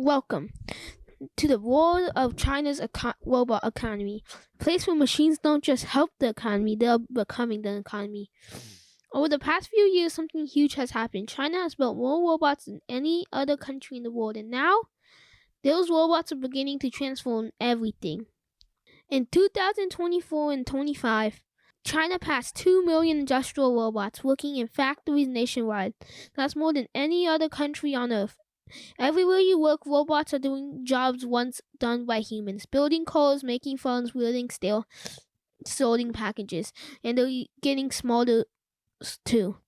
Welcome to the world of China's robot economy, a place where machines don't just help the economy, they're becoming the economy. Over the past few years, something huge has happened. China has built more robots than any other country in the world, and now those robots are beginning to transform everything. In 2024 and 25, China passed 2 million industrial robots working in factories nationwide. That's more than any other country on Earth. Everywhere you look, robots are doing jobs once done by humans, building cars, making phones, wielding steel, sorting packages, and they're getting smaller too.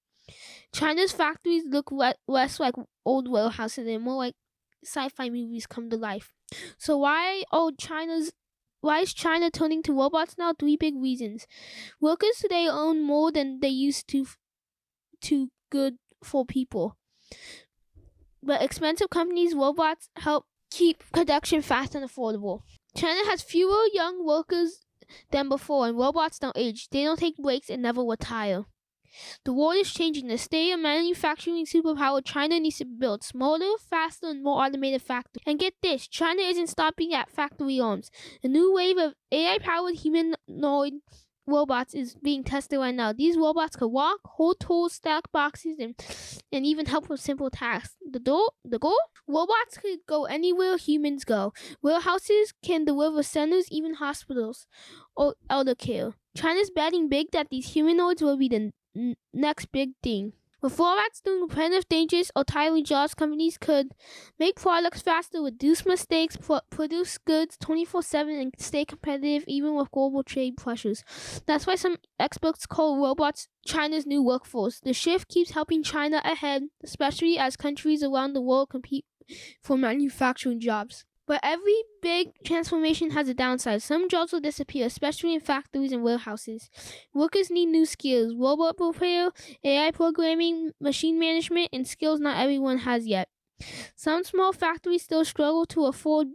China's factories look less like old warehouses and more like sci-fi movies come to life. So why is China turning to robots now? 3 big reasons. Workers today earn more than they used to good for people. But expensive companies' robots help keep production fast and affordable. China has fewer young workers than before, and robots don't age. They don't take breaks and never retire. The world is changing. To stay a manufacturing superpower, China needs to build smaller, faster, and more automated factories. And get this, China isn't stopping at factory arms. A new wave of AI-powered humanoid robots is being tested right now. These robots could walk, hold tools, stack boxes, and even help with simple tasks. The goal? Robots could go anywhere humans go. Warehouses can deliver centers, even hospitals or elder care. China's betting big that these humanoids will be the next big thing. With robots doing repetitive, dangerous, or tiring jobs, companies could make products faster, reduce mistakes, produce goods 24/7, and stay competitive even with global trade pressures. That's why some experts call robots China's new workforce. The shift keeps helping China ahead, especially as countries around the world compete for manufacturing jobs. But every big transformation has a downside. Some jobs will disappear, especially in factories and warehouses. Workers need new skills: robot repair, AI programming, machine management, and skills not everyone has yet. Some small factories still struggle to afford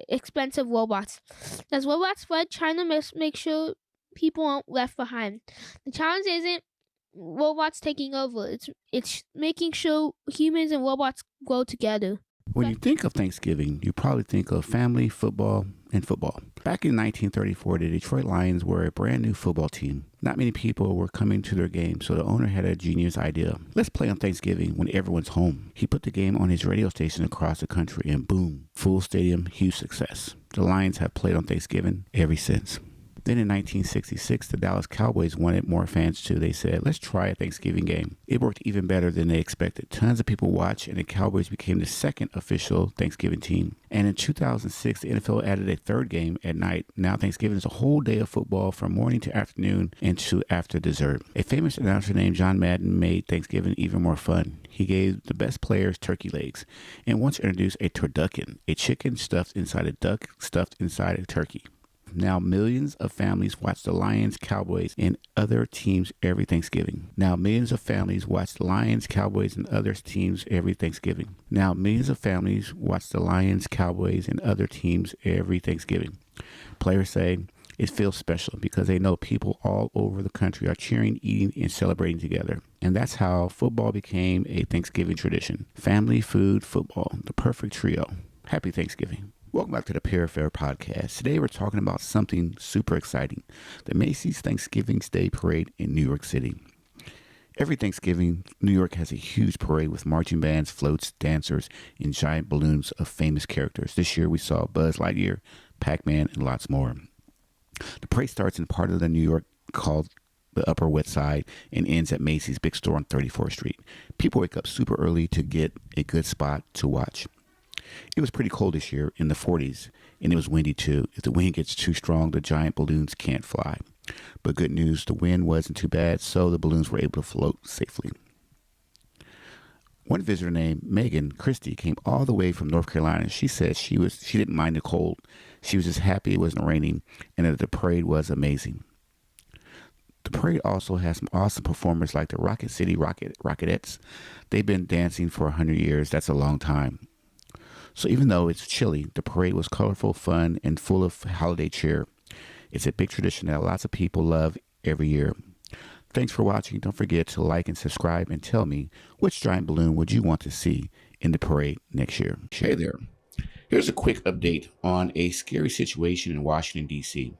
expensive robots. As robots spread, China must make sure people aren't left behind. The challenge isn't robots taking over. It's making sure humans and robots grow together. When you think of Thanksgiving, you probably think of family, football, and football. Back in 1934, the Detroit Lions were a brand new football team. Not many people were coming to their game, so the owner had a genius idea. Let's play on Thanksgiving when everyone's home. He put the game on his radio station across the country, and boom, full stadium, huge success. The Lions have played on Thanksgiving ever since. Then in 1966, the Dallas Cowboys wanted more fans too. They said, let's try a Thanksgiving game. It worked even better than they expected. Tons of people watched, and the Cowboys became the second official Thanksgiving team. And in 2006, the NFL added a third game at night. Now Thanksgiving is a whole day of football from morning to afternoon and to after dessert. A famous announcer named John Madden made Thanksgiving even more fun. He gave the best players turkey legs and once introduced a turducken, a chicken stuffed inside a duck stuffed inside a turkey. Now millions of families watch the Lions, Cowboys, and other teams every Thanksgiving. Now millions of families watch the Lions, Cowboys, and other teams every Thanksgiving. Now millions of families watch the Lions, Cowboys, and other teams every Thanksgiving. Players say it feels special because they know people all over the country are cheering, eating, and celebrating together. And that's how football became a Thanksgiving tradition. Family, food, football, the perfect trio. Happy Thanksgiving. Welcome back to the Periphere Podcast. Today we're talking about something super exciting, the Macy's Thanksgiving Day Parade in New York City. Every Thanksgiving, New York has a huge parade with marching bands, floats, dancers, and giant balloons of famous characters. This year we saw Buzz Lightyear, Pac-Man, and lots more. The parade starts in part of the New York called the Upper West Side and ends at Macy's big store on 34th Street. People wake up super early to get a good spot to watch. It was pretty cold this year, in the 40s, and it was windy too. If the wind gets too strong, the giant balloons can't fly. But good news, the wind wasn't too bad, so the balloons were able to float safely. One visitor named Megan Christie came all the way from North Carolina. She said she didn't mind the cold. She was just happy it wasn't raining and that the parade was amazing. The parade also has some awesome performers like the Rocket City Rockettes. They've been dancing for 100 years. That's a long time. So even though it's chilly, the parade was colorful, fun, and full of holiday cheer. It's a big tradition that lots of people love every year. Thanks for watching. Don't forget to like and subscribe and tell me which giant balloon would you want to see in the parade next year. Hey there. Here's a quick update on a scary situation in Washington, D.C.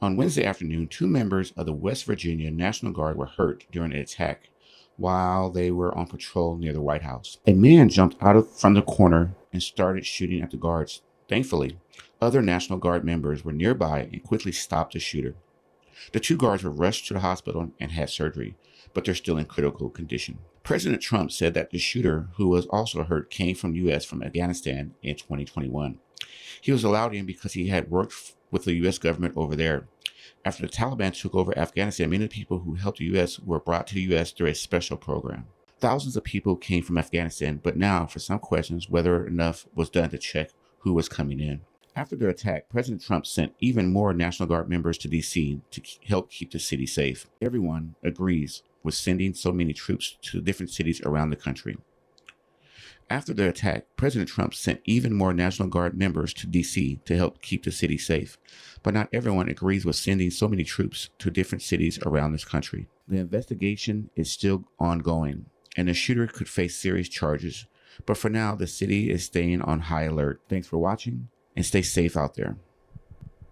On Wednesday afternoon, 2 members of the West Virginia National Guard were hurt during an attack while they were on patrol near the White House. A man jumped from the corner and started shooting at the guards. Thankfully, other National Guard members were nearby and quickly stopped the shooter. The 2 guards were rushed to the hospital and had surgery, but they're still in critical condition. President Trump said that the shooter, who was also hurt, came from U.S. from Afghanistan in 2021. He was allowed in because he had worked with the U.S. government over there. After the Taliban took over Afghanistan, many of the people who helped the U.S. were brought to the U.S. through a special program. Thousands of people came from Afghanistan, but now, for some questions, whether enough was done to check who was coming in. After their attack, President Trump sent even more National Guard members to D.C. to help keep the city safe. Everyone agrees with sending so many troops to different cities around the country. After the attack, President Trump sent even more National Guard members to D.C. to help keep the city safe. But not everyone agrees with sending so many troops to different cities around this country. The investigation is still ongoing, and the shooter could face serious charges. But for now, the city is staying on high alert. Thanks for watching, and stay safe out there.